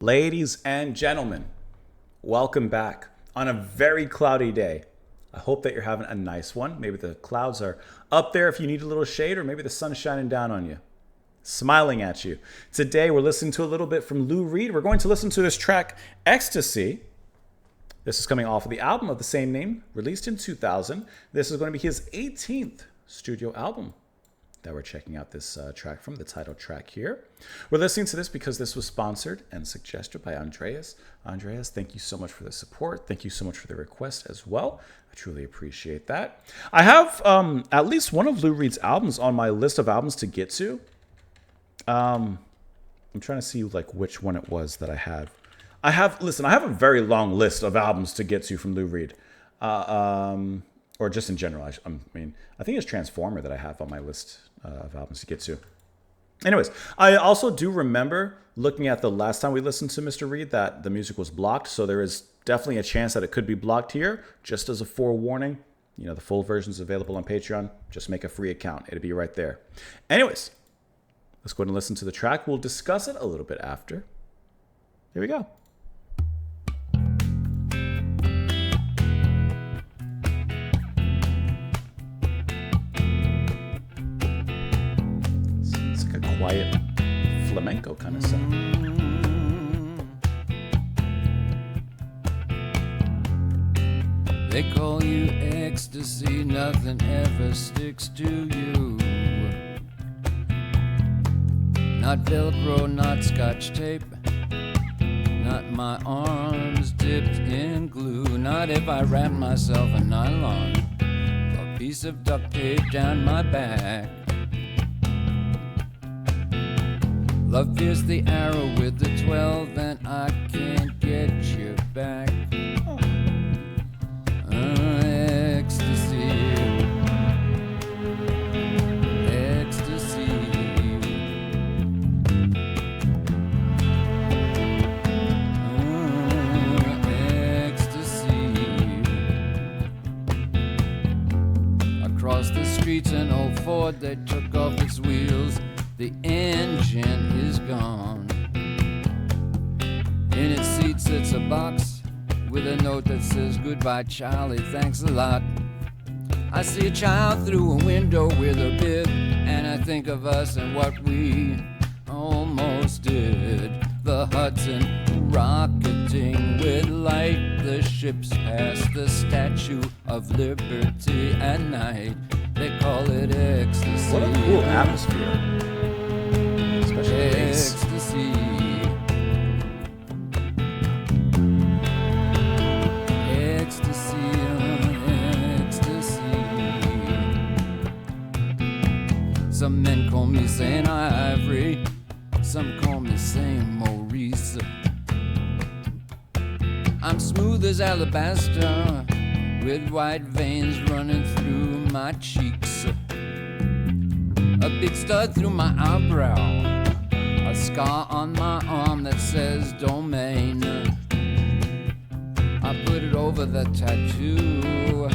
Ladies and gentlemen, welcome back on a very cloudy day. I hope that you're having a nice one. Maybe the clouds are up there if you need a little shade, or maybe the sun's shining down on you, smiling at you. Today, we're listening to a little bit from Lou Reed. We're going to listen to this track, Ecstasy. This is coming off of the album of the same name, released in 2000. This is going to be his 18th studio album that we're checking out this track from, the title track here. We're listening to this because this was sponsored and suggested by Andreas. Andreas, thank you so much for the support. Thank you so much for the request as well. I truly appreciate that. I have at least one of Lou Reed's albums on my list of albums to get to. I'm trying to see like which one it was that I have. I have a very long list of albums to get to from Lou Reed. Or just in general. I think it's Transformer that I have on my list of albums to get to. Anyways, I also do remember looking at the last time we listened to Mr. Reed that the music was blocked. So there is definitely a chance that it could be blocked here. Just as a forewarning, the full version is available on Patreon. Just make a free account. It'll be right there. Anyways, let's go ahead and listen to the track. We'll discuss it a little bit after. Here we go. Quiet flamenco kind of sound. They call you ecstasy, nothing ever sticks to you. Not Velcro, not Scotch tape, not my arms dipped in glue. Not if I wrap myself in nylon, a piece of duct tape down my back. Love pierced the arrow with the 12 and I can't get you back. Ecstasy, ecstasy. Ecstasy. Across the streets an old Ford that took off its wheels. The engine is gone. In its seat sits a box with a note that says, "Goodbye, Charlie, thanks a lot." I see a child through a window with a bib, and I think of us and what we almost did. The Hudson rocketing with light, the ships pass the Statue of Liberty at night. They call it ecstasy. What a cool atmosphere. Ecstasy, ecstasy, ecstasy. Some men call me Saint Ivory, some call me Saint Maurice. I'm smooth as alabaster, with white veins running through my cheeks. A big stud through my eyebrow, a scar on my arm that says domain. I put it over the tattoo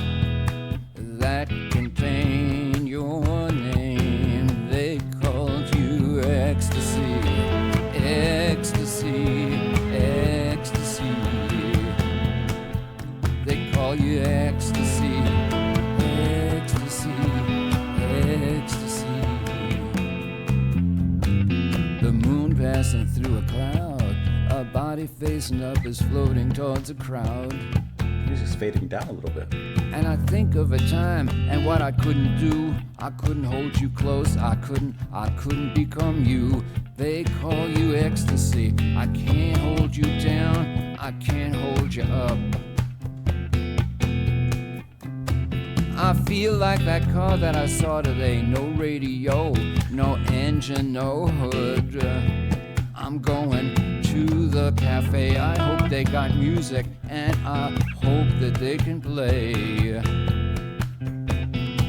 that contained your name. They called you ecstasy, ecstasy, ecstasy. They call you ecstasy, ecstasy, ecstasy. The moon passing through a cloud, a body facing up is floating towards a crowd. Music's fading down a little bit. And I think of a time and what I couldn't do. I couldn't hold you close, I couldn't become you. They call you ecstasy. I can't hold you down, I can't hold you up. I feel like that car that I saw today. No radio, no engine, no hood. I'm going to the cafe. I hope they got music and I hope that they can play.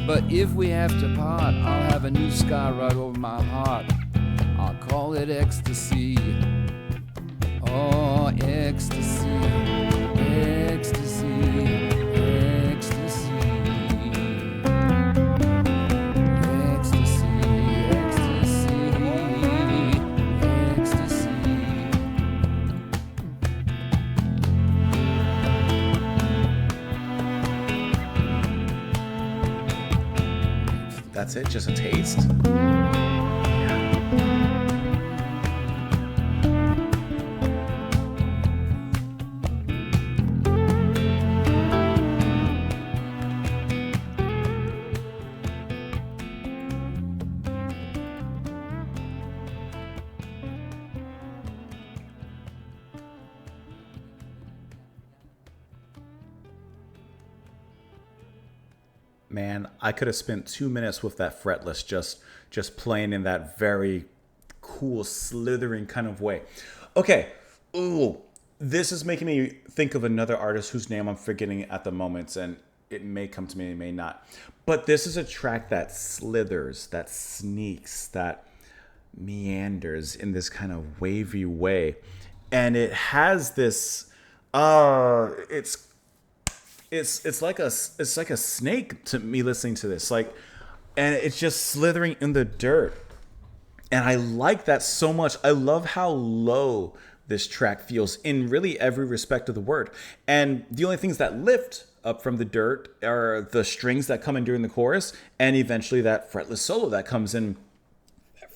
But if we have to part, I'll have a new scar right over my heart. I'll call it ecstasy. Oh, ecstasy, ecstasy, ecstasy. Ecstasy, ecstasy, ecstasy. that's it, just a taste. Man, I could have spent 2 minutes with that fretless just playing in that very cool slithering kind of way. Okay, ooh, this is making me think of another artist whose name I'm forgetting at the moment, and it may come to me, it may not. But this is a track that slithers, that sneaks, that meanders in this kind of wavy way, and it has this. It's like a snake to me listening to this, like, and it's just slithering in the dirt, and I like that so much. I love how low this track feels in really every respect of the word, and the only things that lift up from the dirt are the strings that come in during the chorus, and eventually that fretless solo that comes in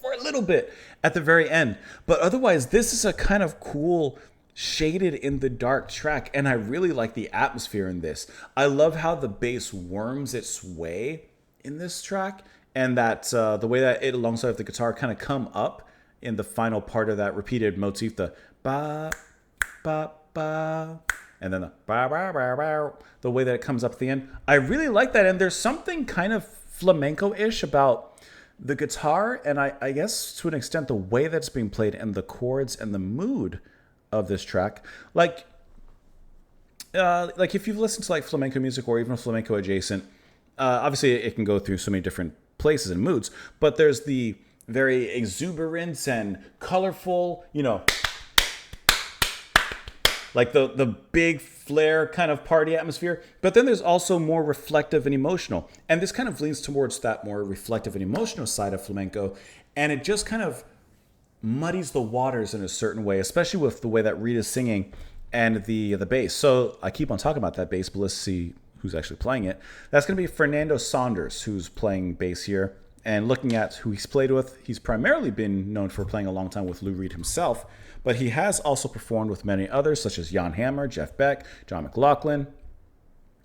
for a little bit at the very end. But otherwise, this is a kind of cool shaded in the dark track, and I really like the atmosphere in this. I love how the bass worms its way in this track, and that the way that it alongside of the guitar kind of come up in the final part of that repeated motif, the ba ba ba, and then the ba ba ba ba, the way that it comes up at the end. I really like that, and there's something kind of flamenco-ish about the guitar, and I guess to an extent the way that's being played and the chords and the mood of this track. Like if you've listened to like flamenco music or even flamenco adjacent, obviously it can go through so many different places and moods, but there's the very exuberant and colorful, like the big flare kind of party atmosphere. But then there's also more reflective and emotional. And this kind of leans towards that more reflective and emotional side of flamenco. And it just kind of muddies the waters in a certain way, especially with the way that Rita's singing and the bass. So I keep on talking about that bass, but let's see who's actually playing it. That's going to be Fernando Saunders, who's playing bass here. And looking at who he's played with, he's primarily been known for playing a long time with Lou Reed himself, but he has also performed with many others, such as Jan Hammer, Jeff Beck, John McLaughlin,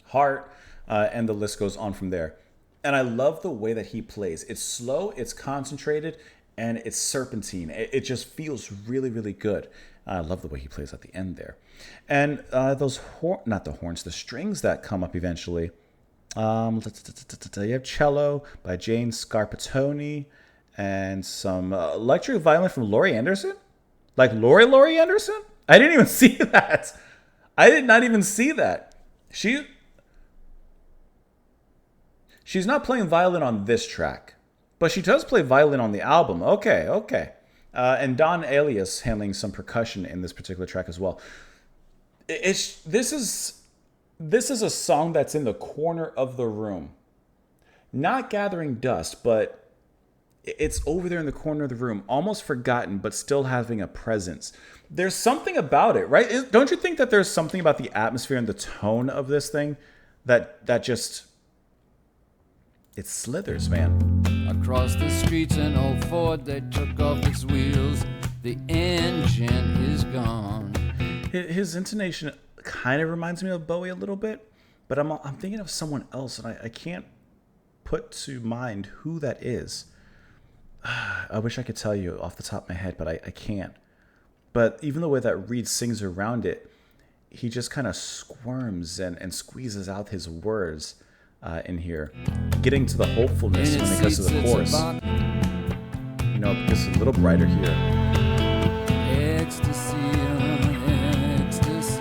Hart, and the list goes on from there. And I love the way that he plays. It's slow, it's concentrated, and it's serpentine. It just feels really, really good. I love the way he plays at the end there. And those the strings that come up eventually. You have Cello by Jane Scarpatoni and some electric violin from Laurie Anderson? Like Laurie Anderson? I didn't even see that. I did not even see that. She's not playing violin on this track, but she does play violin on the album. Okay. And Don Alias handling some percussion in this particular track as well. This is a song that's in the corner of the room. Not gathering dust, but it's over there in the corner of the room, almost forgotten, but still having a presence. There's something about it, right? Don't you think that there's something about the atmosphere and the tone of this thing that just... it slithers, man. Across the streets, an old Ford that took off its wheels. The engine is gone. His intonation kind of reminds me of Bowie a little bit, but I'm thinking of someone else, and I can't put to mind who that is. I wish I could tell you off the top of my head, but I can't. But even the way that Reed sings around it, he just kind of squirms and squeezes out his words in here, getting to the hopefulness when it goes to the chorus. It gets a little brighter here. Ecstasy, ecstasy.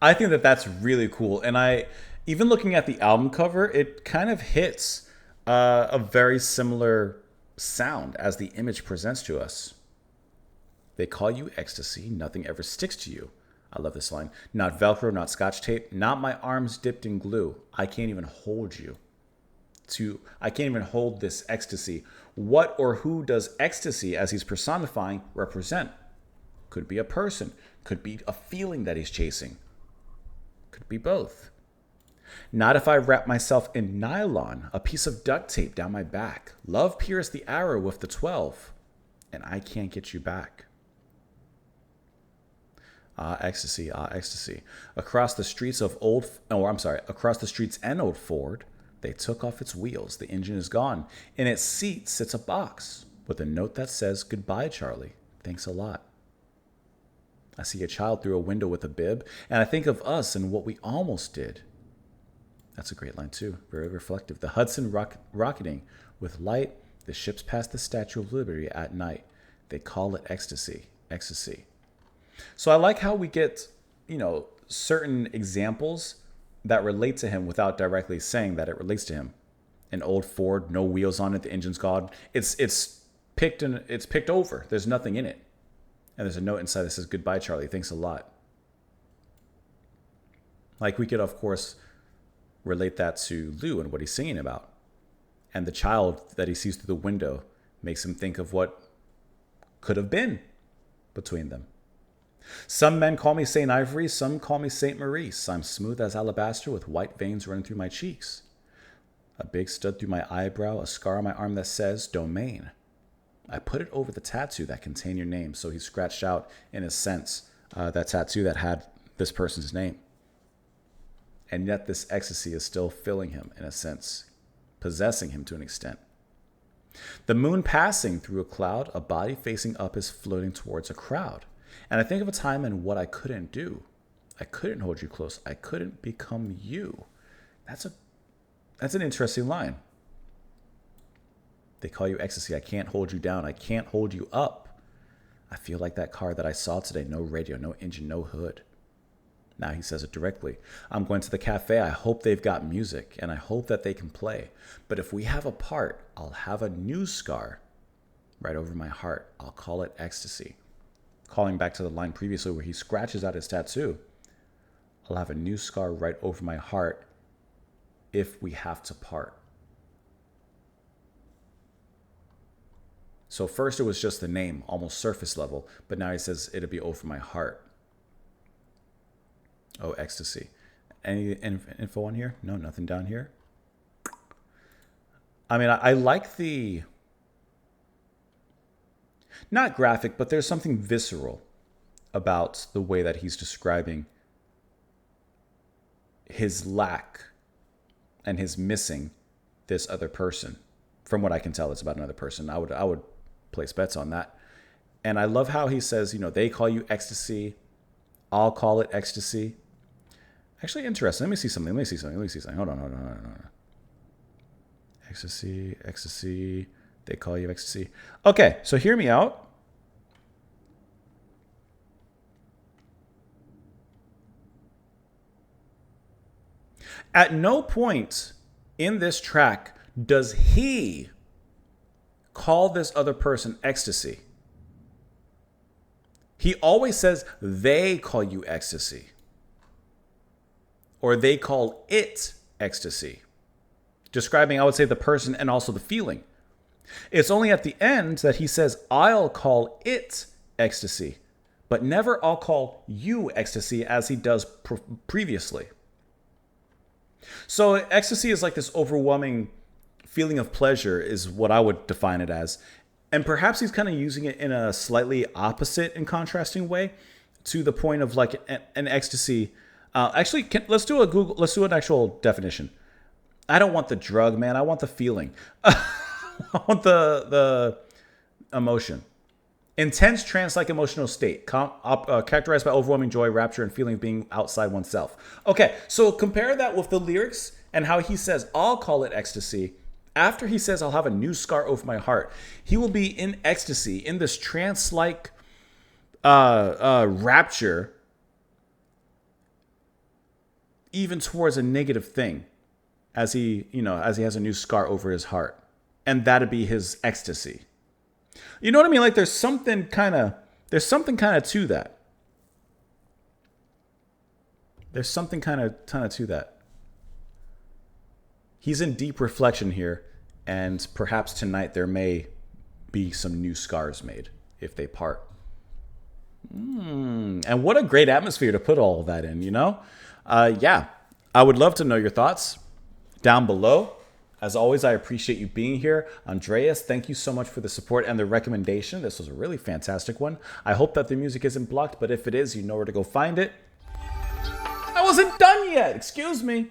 I think that that's really cool. And even looking at the album cover, it kind of hits a very similar sound as the image presents to us. They call you ecstasy, nothing ever sticks to you. I love this line. Not Velcro, not Scotch tape, not my arms dipped in glue. I can't even hold you. I can't even hold this ecstasy. What or who does ecstasy, as he's personifying, represent? Could be a person. Could be a feeling that he's chasing. Could be both. Not if I wrap myself in nylon, a piece of duct tape down my back. Love pierced the arrow with the 12, and I can't get you back. Ecstasy, ecstasy. Across the streets and Old Ford, they took off its wheels. The engine is gone. In its seat sits a box with a note that says, "Goodbye, Charlie. Thanks a lot." I see a child through a window with a bib, and I think of us and what we almost did. That's a great line, too. Very reflective. The Hudson rocketing with light. The ships pass the Statue of Liberty at night. They call it ecstasy. Ecstasy. So I like how we get, certain examples that relate to him without directly saying that it relates to him. An old Ford, no wheels on it, the engine's gone. It's picked over. There's nothing in it. And there's a note inside that says, "Goodbye, Charlie. Thanks a lot." Like, we could, of course, relate that to Lou and what he's singing about. And the child that he sees through the window makes him think of what could have been between them. Some men call me St. Ivory, some call me St. Maurice. I'm smooth as alabaster with white veins running through my cheeks. A big stud through my eyebrow, a scar on my arm that says Domain. I put it over the tattoo that contained your name. So he scratched out, in a sense, that tattoo that had this person's name. And yet this ecstasy is still filling him, in a sense, possessing him to an extent. The moon passing through a cloud, a body facing up is floating towards a crowd. And I think of a time and what I couldn't do. I couldn't hold you close. I couldn't become you. That's an interesting line. They call you ecstasy. I can't hold you down. I can't hold you up. I feel like that car that I saw today. No radio, no engine, no hood. Now he says it directly. I'm going to the cafe. I hope they've got music, and I hope that they can play. But if we have a part, I'll have a new scar right over my heart. I'll call it ecstasy. Calling back to the line previously where he scratches out his tattoo. I'll have a new scar right over my heart if we have to part. So first it was just the name, almost surface level, but now he says it'll be over my heart. Oh, ecstasy. Any info on here? No, nothing down here. I mean, I like the, not graphic, but there's something visceral about the way that he's describing his lack and his missing this other person. From what I can tell, it's about another person. I would place bets on that. And I love how he says, they call you ecstasy. I'll call it ecstasy. Actually, interesting. Let me see something. Hold on. Ecstasy. They call you ecstasy. Okay, so hear me out. At no point in this track does he call this other person ecstasy. He always says they call you ecstasy. Or they call it ecstasy. Describing, I would say, the person and also the feeling. It's only at the end that he says, I'll call it ecstasy. But never I'll call you ecstasy as he does previously. So ecstasy is like this overwhelming feeling of pleasure is what I would define it as. And perhaps he's kind of using it in a slightly opposite and contrasting way to the point of like an ecstasy. Let's do an actual definition. I don't want the drug, man. I want the feeling. I want the emotion. Intense trance-like emotional state, characterized by overwhelming joy, rapture, and feeling of being outside oneself. Okay, so compare that with the lyrics and how he says, I'll call it ecstasy. After he says, I'll have a new scar over my heart, he will be in ecstasy, in this trance-like rapture, even towards a negative thing, as he has a new scar over his heart. And that'd be his ecstasy. You know what I mean? Like there's something kind of to that. There's something kind of to that. He's in deep reflection here, and perhaps tonight there may be some new scars made if they part. And what a great atmosphere to put all of that in, Yeah. I would love to know your thoughts down below. As always, I appreciate you being here. Andreas, thank you so much for the support and the recommendation. This was a really fantastic one. I hope that the music isn't blocked, but if it is, you know where to go find it. I wasn't done yet. Excuse me.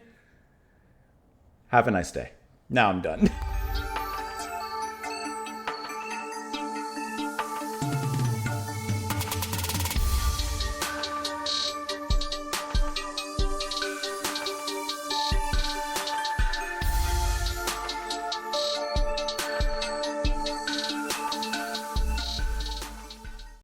Have a nice day. Now I'm done.